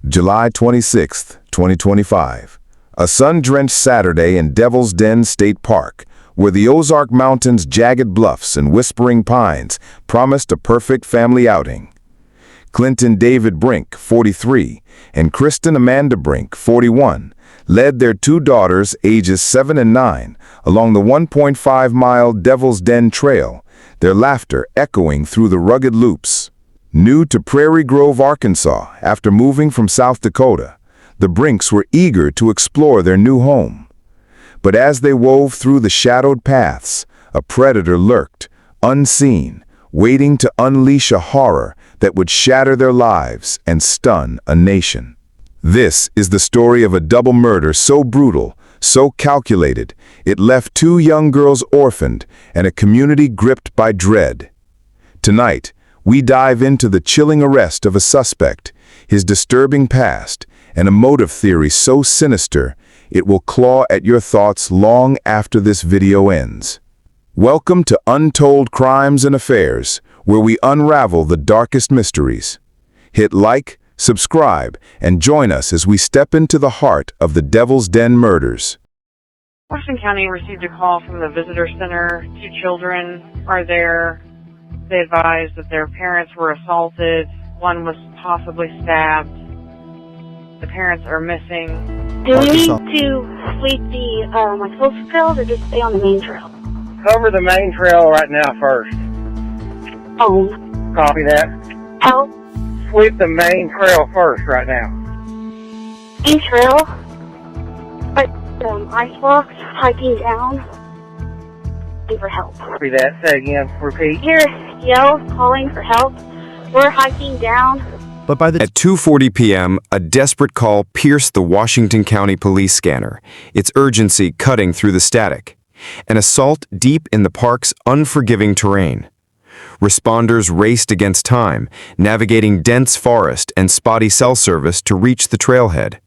July 26, 2025. A sun-drenched Saturday in Devil's Den State Park, where the Ozark Mountains' jagged bluffs and whispering pines promised a perfect family outing. Clinton David Brink, 43, and Kristen Amanda Brink, 41, led their two daughters, ages 7 and 9, along the 1.5-mile Devil's Den Trail, their laughter echoing through the rugged loops. New to Prairie Grove, Arkansas, after moving from South Dakota, the Brinks were eager to explore their new home. But as they wove through the shadowed paths, a predator lurked, unseen, waiting to unleash a horror that would shatter their lives and stun a nation. This is the story of a double murder so brutal, so calculated, it left two young girls orphaned and a community gripped by dread. Tonight, we dive into the chilling arrest of a suspect, his disturbing past, and a motive theory so sinister it will claw at your thoughts long after this video ends. Welcome to Untold Crimes and Affairs, where we unravel the darkest mysteries. Hit like, subscribe, and join us as we step into the heart of the Devil's Den murders. Washington County received a call from the visitor center. Two children are there. They advised that their parents were assaulted. One was possibly stabbed. The parents are missing. Do we need to sweep the coastal trails or just stay on the main trail? Cover the main trail right now first. Oh. Copy that. How? Sweep the main trail first right now. Main trail? Like ice blocks, hiking down. For help. Copy that. Say again. Repeat. Hear yells calling for help. We're hiking down. But At 2:40 p.m., a desperate call pierced the Washington County police scanner, its urgency cutting through the static. An assault deep in the park's unforgiving terrain. Responders raced against time, navigating dense forest and spotty cell service to reach the trailhead.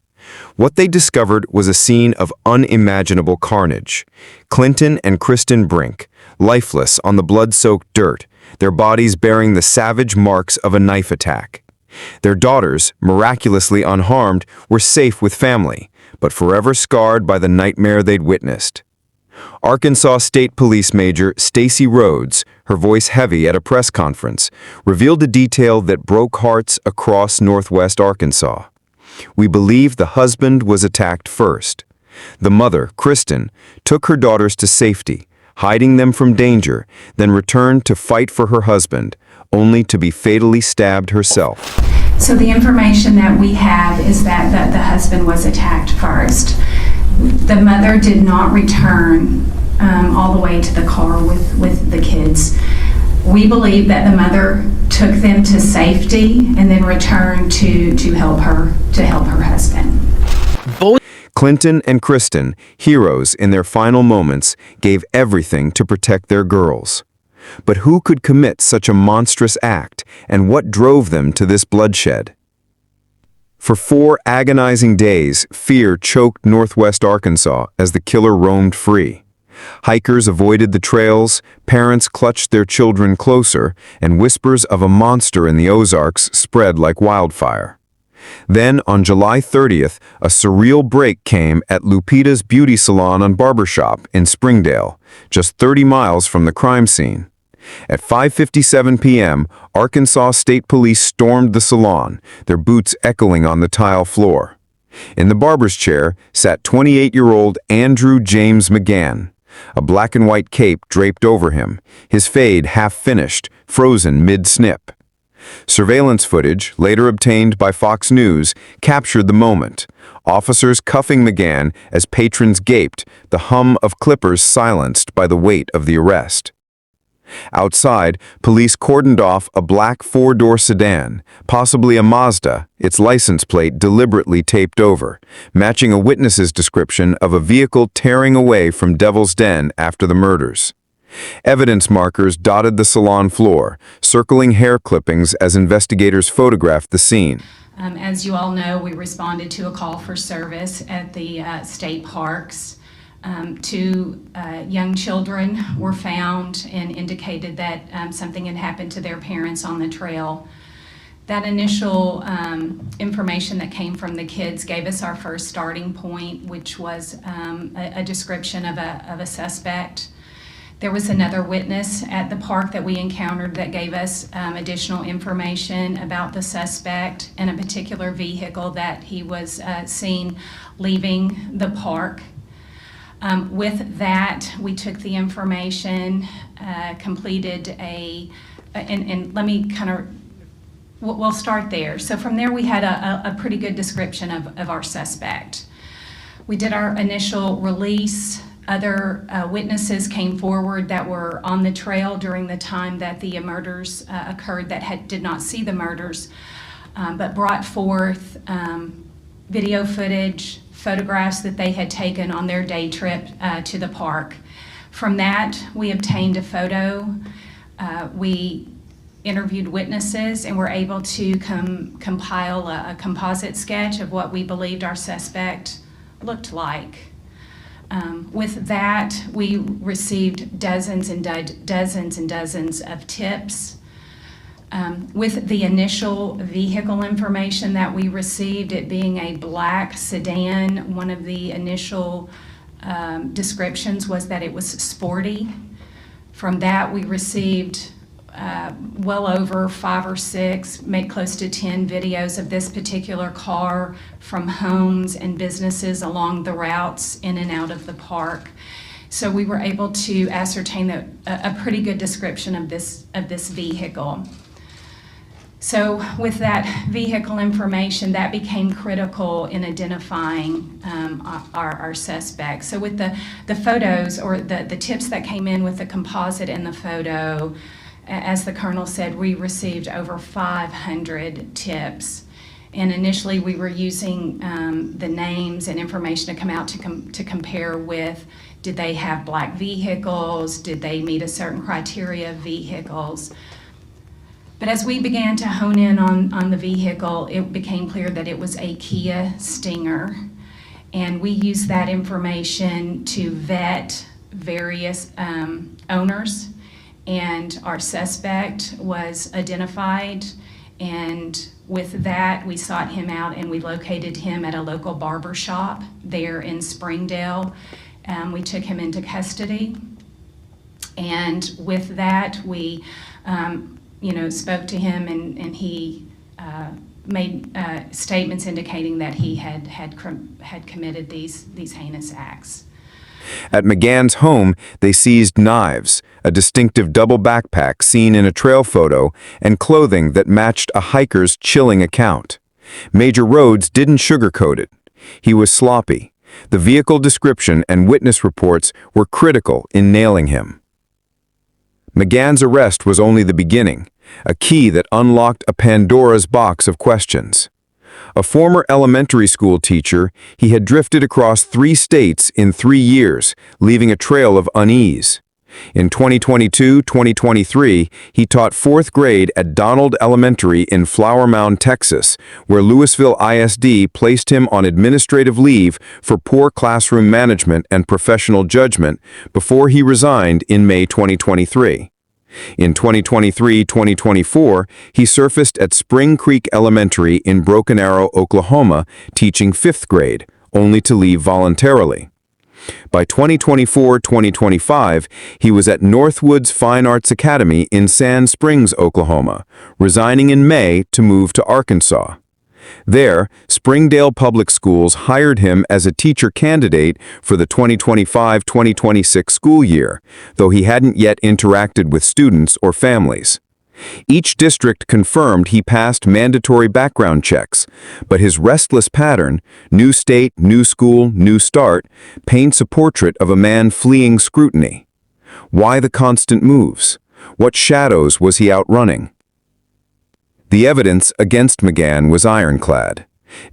What they discovered was a scene of unimaginable carnage. Clinton and Kristen Brink, lifeless on the blood-soaked dirt, their bodies bearing the savage marks of a knife attack. Their daughters, miraculously unharmed, were safe with family, but forever scarred by the nightmare they'd witnessed. Arkansas State Police Major Stacy Rhodes, her voice heavy at a press conference, revealed a detail that broke hearts across northwest Arkansas. We believe the husband was attacked first. The mother, Kristen, took her daughters to safety, hiding them from danger, then returned to fight for her husband, only to be fatally stabbed herself. So the information that we have is that the husband was attacked first. The mother did not return all the way to the car with the kids. We believe that the mother took them to safety and then returned to help her husband. Clinton and Kristen, heroes in their final moments, gave everything to protect their girls. But who could commit such a monstrous act, and what drove them to this bloodshed? For 4 agonizing days, fear choked northwest Arkansas as the killer roamed free. Hikers avoided the trails, parents clutched their children closer, and whispers of a monster in the Ozarks spread like wildfire. Then, on July 30th, a surreal break came at Lupita's Beauty Salon and Barbershop in Springdale, just 30 miles from the crime scene. At 5:57 p.m., Arkansas State Police stormed the salon, their boots echoing on the tile floor. In the barber's chair sat 28-year-old Andrew James McGann, a black and white cape draped over him, his fade half-finished, frozen mid-snip. Surveillance footage, later obtained by Fox News, captured the moment. Officers cuffing McGann as patrons gaped, the hum of clippers silenced by the weight of the arrest. Outside, police cordoned off a black 4-door sedan, possibly a Mazda, its license plate deliberately taped over, matching a witness's description of a vehicle tearing away from Devil's Den after the murders. Evidence markers dotted the salon floor, circling hair clippings as investigators photographed the scene. As you all know, we responded to a call for service at the state parks. 2 young children were found and indicated that something had happened to their parents on the trail. That initial information that came from the kids gave us our first starting point, which was a description of a suspect. There was another witness at the park that we encountered that gave us additional information about the suspect and a particular vehicle that he was seen leaving the park. With that, we took the information, completed and let me kind of, we'll start there. So from there, we had a pretty good description of our suspect. We did our initial release. Other witnesses came forward that were on the trail during the time that the murders occurred that did not see the murders, but brought forth video footage, photographs that they had taken on their day trip to the park. From that, we obtained a photo. We interviewed witnesses and were able to compile a composite sketch of what we believed our suspect looked like. With that, we received dozens and dozens of tips. With the initial vehicle information that we received, it being a black sedan, one of the initial descriptions was that it was sporty. From that, we received well over 5 or 6, maybe close to 10 videos of this particular car from homes and businesses along the routes in and out of the park. So we were able to ascertain that a pretty good description of this vehicle. So with that vehicle information, that became critical in identifying our suspect. So with the photos or the tips that came in with the composite and the photo, as the colonel said, we received over 500 tips. And initially we were using the names and information to come out to compare with, did they have black vehicles? Did they meet a certain criteria of vehicles? But as we began to hone in on the vehicle, it became clear that it was a Kia Stinger. And we used that information to vet various owners. And our suspect was identified, and with that, we sought him out and we located him at a local barber shop there in Springdale. We took him into custody, and with that, we spoke to him, and he made statements indicating that he had committed these heinous acts. At McGann's home, they seized knives, a distinctive double backpack seen in a trail photo, and clothing that matched a hiker's chilling account. Major Rhodes didn't sugarcoat it. He was sloppy. The vehicle description and witness reports were critical in nailing him. McGann's arrest was only the beginning, a key that unlocked a Pandora's box of questions. A former elementary school teacher, he had drifted across 3 states in 3 years, leaving a trail of unease. In 2022-2023, he taught 4th grade at Donald Elementary in Flower Mound, Texas, where Louisville ISD placed him on administrative leave for poor classroom management and professional judgment before he resigned in May 2023. In 2023-2024, he surfaced at Spring Creek Elementary in Broken Arrow, Oklahoma, teaching 5th grade, only to leave voluntarily. By 2024-2025, he was at Northwoods Fine Arts Academy in Sand Springs, Oklahoma, resigning in May to move to Arkansas. There, Springdale Public Schools hired him as a teacher candidate for the 2025-2026 school year, though he hadn't yet interacted with students or families. Each district confirmed he passed mandatory background checks, but his restless pattern, new state, new school, new start, paints a portrait of a man fleeing scrutiny. Why the constant moves? What shadows was he outrunning? The evidence against McGann was ironclad.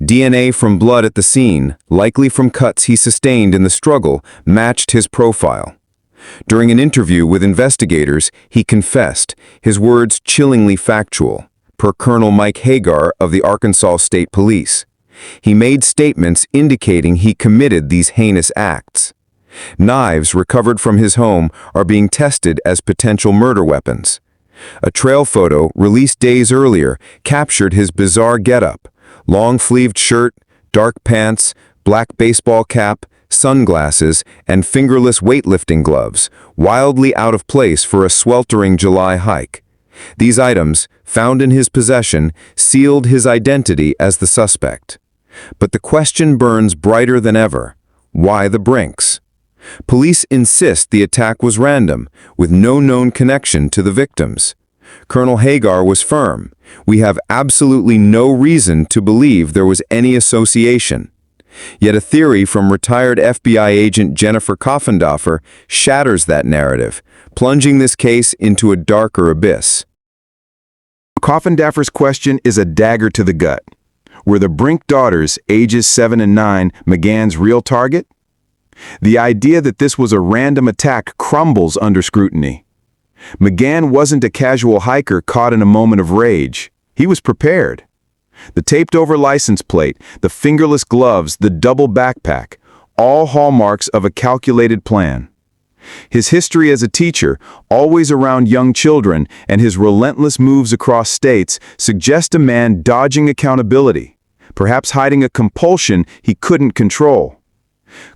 DNA from blood at the scene, likely from cuts he sustained in the struggle, matched his profile. During an interview with investigators, he confessed, his words chillingly factual, per Colonel Mike Hagar of the Arkansas State Police. He made statements indicating he committed these heinous acts. Knives recovered from his home are being tested as potential murder weapons. A trail photo, released days earlier, captured his bizarre getup: long-sleeved shirt, dark pants, black baseball cap, sunglasses, and fingerless weightlifting gloves, wildly out of place for a sweltering July hike. These items, found in his possession, sealed his identity as the suspect. But the question burns brighter than ever: why the Brinks? Police insist the attack was random, with no known connection to the victims. Colonel Hagar was firm: "We have absolutely no reason to believe there was any association." Yet a theory from retired FBI agent Jennifer Coffendorfer shatters that narrative, plunging this case into a darker abyss. Coffendorfer's question is a dagger to the gut. Were the Brink daughters, ages 7 and 9, McGann's real target? The idea that this was a random attack crumbles under scrutiny. McGann wasn't a casual hiker caught in a moment of rage. He was prepared. The taped-over license plate, the fingerless gloves, the double backpack, all hallmarks of a calculated plan. His history as a teacher, always around young children, and his relentless moves across states suggest a man dodging accountability, perhaps hiding a compulsion he couldn't control.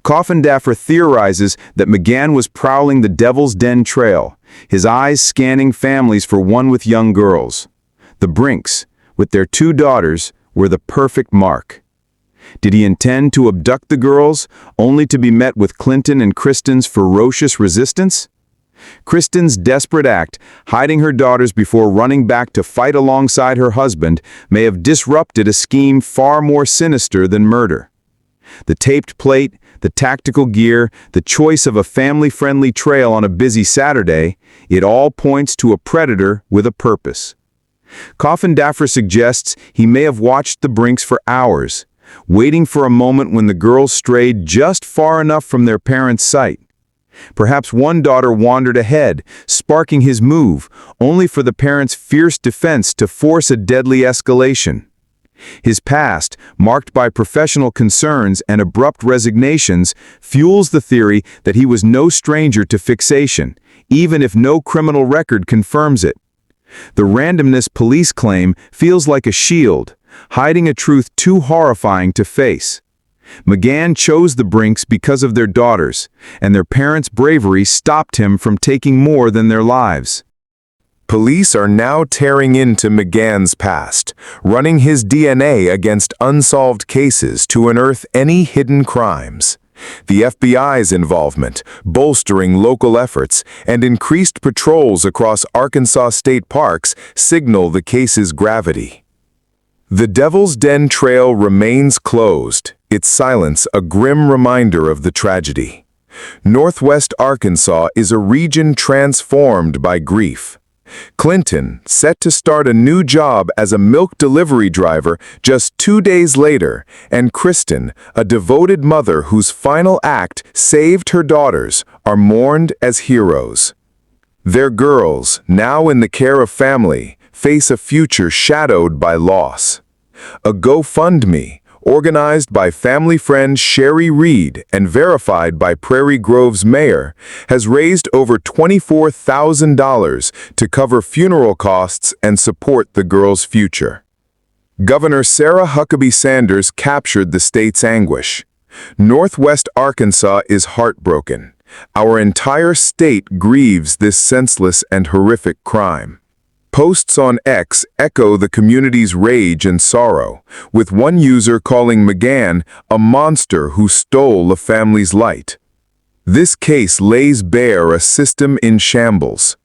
Coffendorfer theorizes that McGann was prowling the Devil's Den trail, his eyes scanning families for one with young girls. The Brinks, with their 2 daughters, were the perfect mark. Did he intend to abduct the girls, only to be met with Clinton and Kristen's ferocious resistance? Kristen's desperate act, hiding her daughters before running back to fight alongside her husband, may have disrupted a scheme far more sinister than murder. The taped plate, the tactical gear, the choice of a family-friendly trail on a busy Saturday, it all points to a predator with a purpose. Coffendorfer suggests he may have watched the Brinks for hours, waiting for a moment when the girls strayed just far enough from their parents' sight. Perhaps one daughter wandered ahead, sparking his move, only for the parents' fierce defense to force a deadly escalation. His past, marked by professional concerns and abrupt resignations, fuels the theory that he was no stranger to fixation, even if no criminal record confirms it. The randomness police claim feels like a shield, hiding a truth too horrifying to face. McGann chose the Brinks because of their daughters, and their parents' bravery stopped him from taking more than their lives. Police are now tearing into McGann's past, running his DNA against unsolved cases to unearth any hidden crimes. The FBI's involvement, bolstering local efforts, and increased patrols across Arkansas state parks signal the case's gravity. The Devil's Den trail remains closed, its silence a grim reminder of the tragedy. Northwest Arkansas is a region transformed by grief. Clinton, set to start a new job as a milk delivery driver just 2 days later, and Kristen, a devoted mother whose final act saved her daughters, are mourned as heroes. Their girls, now in the care of family, face a future shadowed by loss. A GoFundMe, organized by family friend Sherry Reed and verified by Prairie Grove's mayor, has raised over $24,000 to cover funeral costs and support the girls' future. Governor Sarah Huckabee Sanders captured the state's anguish. Northwest Arkansas is heartbroken. Our entire state grieves this senseless and horrific crime. Posts on X echo the community's rage and sorrow, with one user calling McGann a monster who stole a family's light. This case lays bare a system in shambles.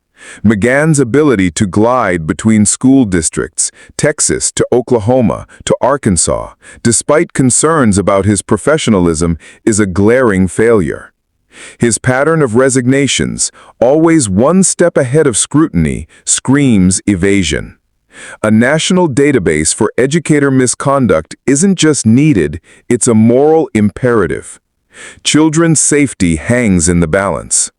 McGann's ability to glide between school districts, Texas to Oklahoma to Arkansas, despite concerns about his professionalism, is a glaring failure. His pattern of resignations, always one step ahead of scrutiny, screams evasion. A national database for educator misconduct isn't just needed, it's a moral imperative. Children's safety hangs in the balance.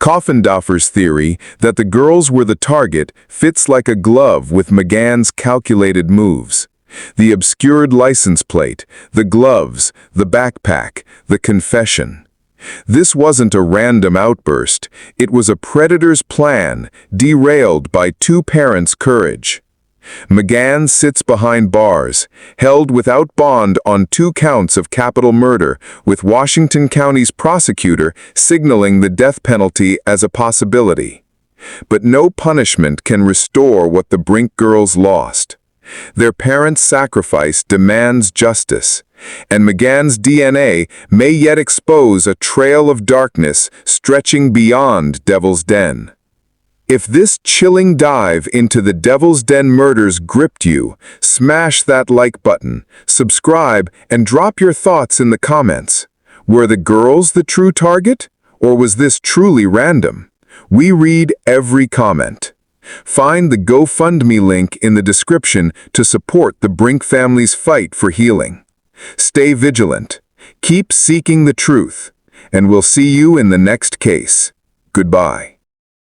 Coffendorfer's theory that the girls were the target fits like a glove with McGann's calculated moves. The obscured license plate, the gloves, the backpack, the confession. This wasn't a random outburst. It was a predator's plan, derailed by two parents' courage. McGann sits behind bars, held without bond on 2 counts of capital murder, with Washington County's prosecutor signaling the death penalty as a possibility. But no punishment can restore what the Brink girls lost. Their parents' sacrifice demands justice, and McGann's DNA may yet expose a trail of darkness stretching beyond Devil's Den. If this chilling dive into the Devil's Den murders gripped you, smash that like button, subscribe, and drop your thoughts in the comments. Were the girls the true target, or was this truly random? We read every comment. Find the GoFundMe link in the description to support the Brink family's fight for healing. Stay vigilant, keep seeking the truth, and we'll see you in the next case. Goodbye.